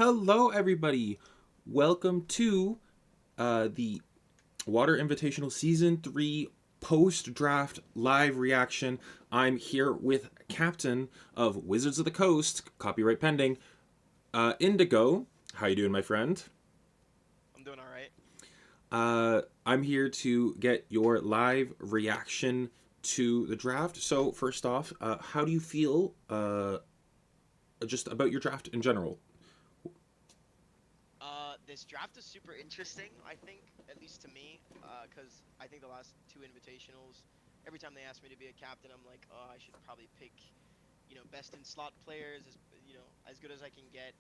Hello, everybody. Welcome to the Water Invitational Season 3 post draft live reaction. I'm here with Captain of Wizards of the Coast, copyright pending, Indigo. How you doing, my friend? I'm doing all right. I'm here to get your live reaction to the draft. So, first off, how do you feel just about your draft in general? This draft is super interesting. I think, at least to me, because I think the last two invitationals, every time they ask me to be a captain, I'm like, oh, I should probably pick, best in slot players, as good as I can get.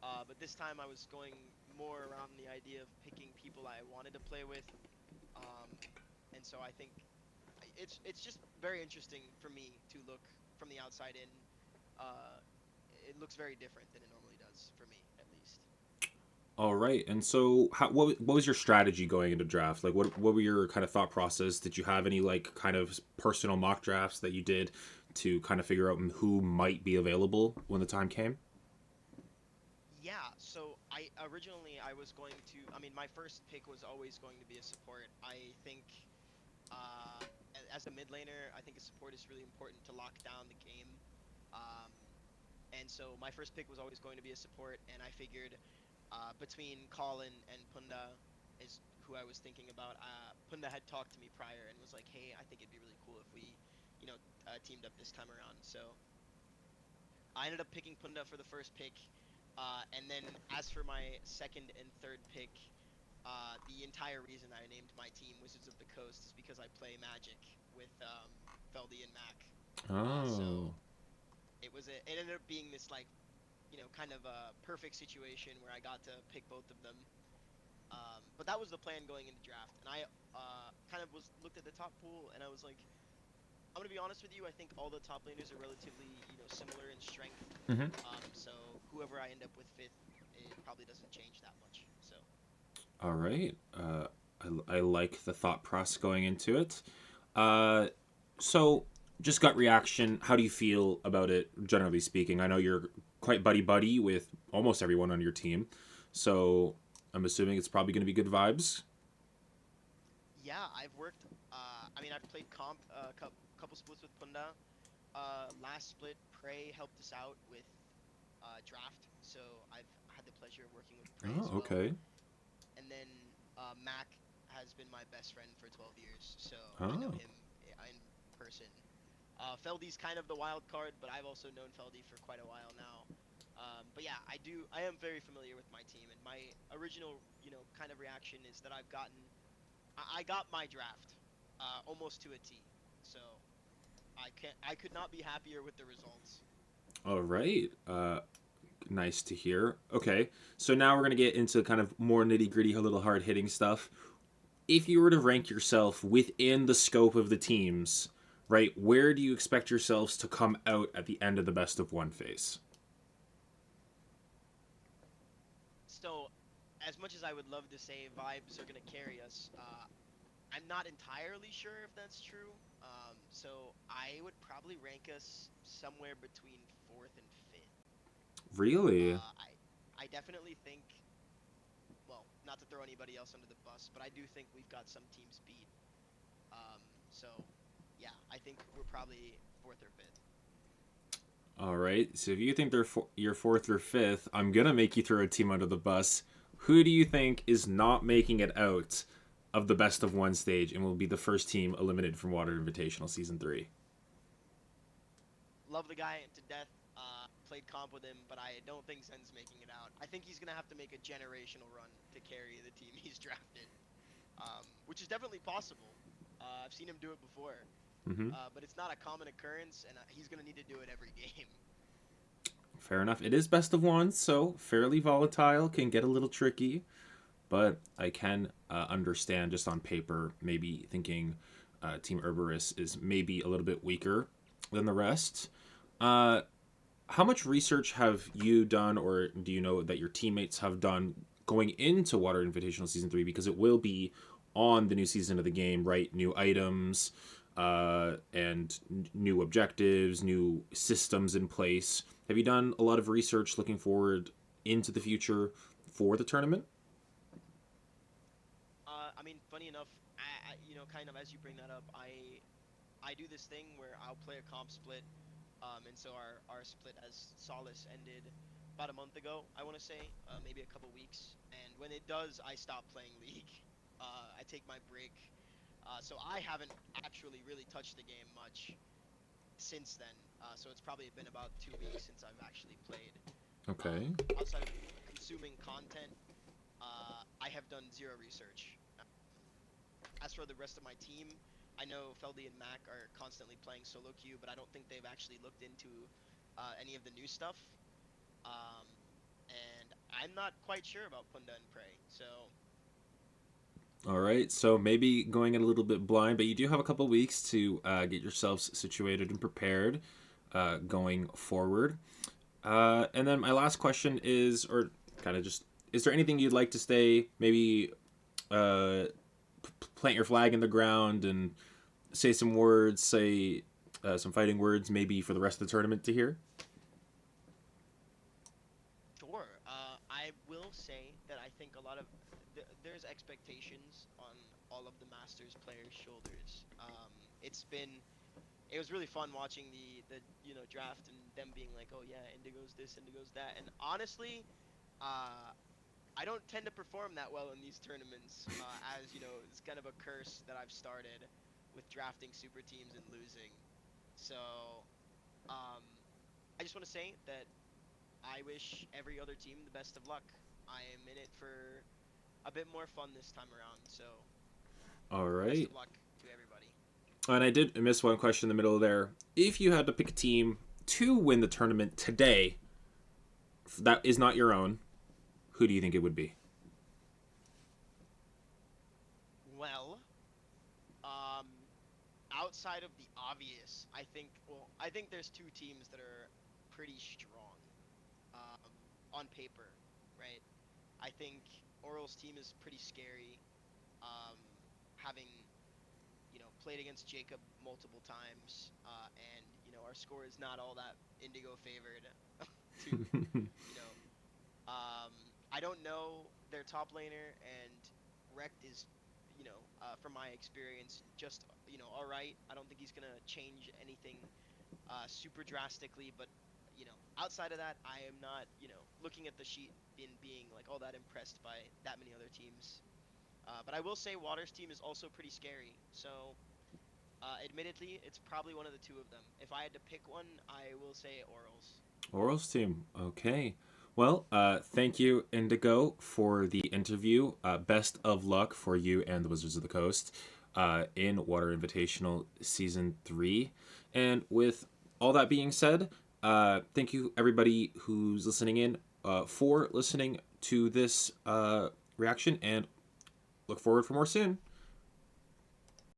But this time I was going more around the idea of picking people I wanted to play with. Um, and so I think it's just very interesting for me to look from the outside in. Uh, it looks very different than it normally does for me, at least. All right. And so, what was your strategy going into draft? Like, what were your kind of thought process? Did you have any like kind of personal mock drafts that you did to kind of figure out who might be available when the time came? Yeah, so I was going to. I mean, my first pick was always going to be a support. I think as a mid laner, I think a support is really important to lock down the game. Um, and so my first pick was always going to be a support, and I figured between Colin and Punda is who I was thinking about. Punda had talked to me prior and was like, "Hey, I think it'd be really cool if we, teamed up this time around." So I ended up picking Punda for the first pick. And then as for my second and third pick, the entire reason I named my team Wizards of the Coast is because I play Magic with Feldy and Mac. Oh, So it ended up being this like kind of a perfect situation where I got to pick both of them. But that was the plan going into draft, and I kind of was looked at the top pool, and I was like, I'm gonna be honest with you. I think all the top laners are relatively similar in strength. hmm. So whoever I end up with fifth, it probably doesn't change that much. So All right. I like the thought process going into it. Uh, so just gut reaction. How do you feel about it, generally speaking? I know you're quite buddy buddy with almost everyone on your team, so I'm assuming it's probably going to be good vibes. yeah, I've worked. I mean, I've played comp a couple splits with Punda. Last split, Prey helped us out with draft, so I've had the pleasure of working with Prey as Oh, well. okay. And then Mac has been my best friend for 12 years, so I know Oh. him in person. Feldy's kind of the wild card, but I've also known Feldy for quite a while now. But yeah, I am very familiar with my team, and my original, kind of reaction is that I got my draft, almost to a T. So I could not be happier with the results. All right. Nice to hear. Okay, so now we're gonna get into kind of more nitty gritty, a little hard hitting stuff. If you were to rank yourself within the scope of the teams, right, where do you expect yourselves to come out at the end of the best of one phase? So, as much as I would love to say vibes are gonna carry us, I'm not entirely sure if that's true. So I would probably rank us somewhere between fourth and fifth. Really? Uh, I I definitely think, well, not to throw anybody else under the bus, but I do think we've got some teams beat. Um, so yeah, I think we're probably fourth or fifth. All right. So if you think you're fourth or fifth, I'm gonna make you throw a team under the bus. Who do you think is not making it out of the best of one stage and will be the first team eliminated from Water Invitational Season 3? Love the guy to death. Played comp with him, but I don't think Zen's making it out. I think he's gonna have to make a generational run to carry the team he's drafted, which is definitely possible. I've seen him do it before, Mm-hmm. but it's not a common occurrence, and he's gonna need to do it every game. Fair enough. It is best of one, so fairly volatile, can get a little tricky, but I can understand just on paper maybe thinking Team Herberus is maybe a little bit weaker than the rest. Uh, how much research have you done, or do you know that your teammates have done going into Water Invitational Season 3? Because it will be on the new season of the game, right? New items and new objectives, new systems in place. Have you done a lot of research looking forward into the future for the tournament? I mean, funny enough, kind of as you bring that up, I do this thing where I'll play a comp split. And so our split as Solace ended about a month ago, I want to say, maybe a couple weeks. And when it does, I stop playing League. I take my break. So I haven't actually really touched the game much since then. So it's probably been about 2 weeks since I've actually played. Okay. Outside of consuming content, I have done zero research. As for the rest of my team, I know Feldy and Mac are constantly playing solo queue, but I don't think they've actually looked into any of the new stuff. Um, and I'm not quite sure about Punda and Prey. So All right, so maybe going in a little bit blind, but you do have a couple weeks to get yourselves situated and prepared going forward. And then my last question is, or kind of just, is there anything you'd like to say? Maybe uh, plant your flag in the ground and say some words, say some fighting words, maybe for the rest of the tournament to hear. sure, I will say that I think a lot of there's expectations on all of the Masters players' shoulders. It was really fun watching the draft and them being like, oh yeah, Indigo's this, Indigo's that, and honestly, uh, I don't tend to perform that well in these tournaments, as you know, it's kind of a curse that I've started with drafting super teams and losing. So, um, I just want to say that I wish every other team the best of luck. I am in it for a bit more fun this time around, so All best right. of luck to everybody. And I did miss one question in the middle there. If you had to pick a team to win the tournament today that is not your own, who do you think it would be? Well, um, outside of the obvious, I think there's two teams that are pretty strong, um, on paper, right? I think Oral's team is pretty scary, um, having played against Jacob multiple times, and our score is not all that Indigo favored. To you know, um, I don't know their top laner, and Rekt is, from my experience, just all right. I don't think he's gonna change anything super drastically, but outside of that, I am not looking at the sheet and being like all that impressed by that many other teams. But I will say Water's team is also pretty scary. So, admittedly, it's probably one of the two of them. If I had to pick one, I will say Orals. Oral's team. Okay. Well, thank you, Indigo, for the interview. Best of luck for you and the Wizards of the Coast in Water Invitational Season 3. And with all that being said, thank you, everybody who's listening in, for listening to this reaction, and look forward for more soon.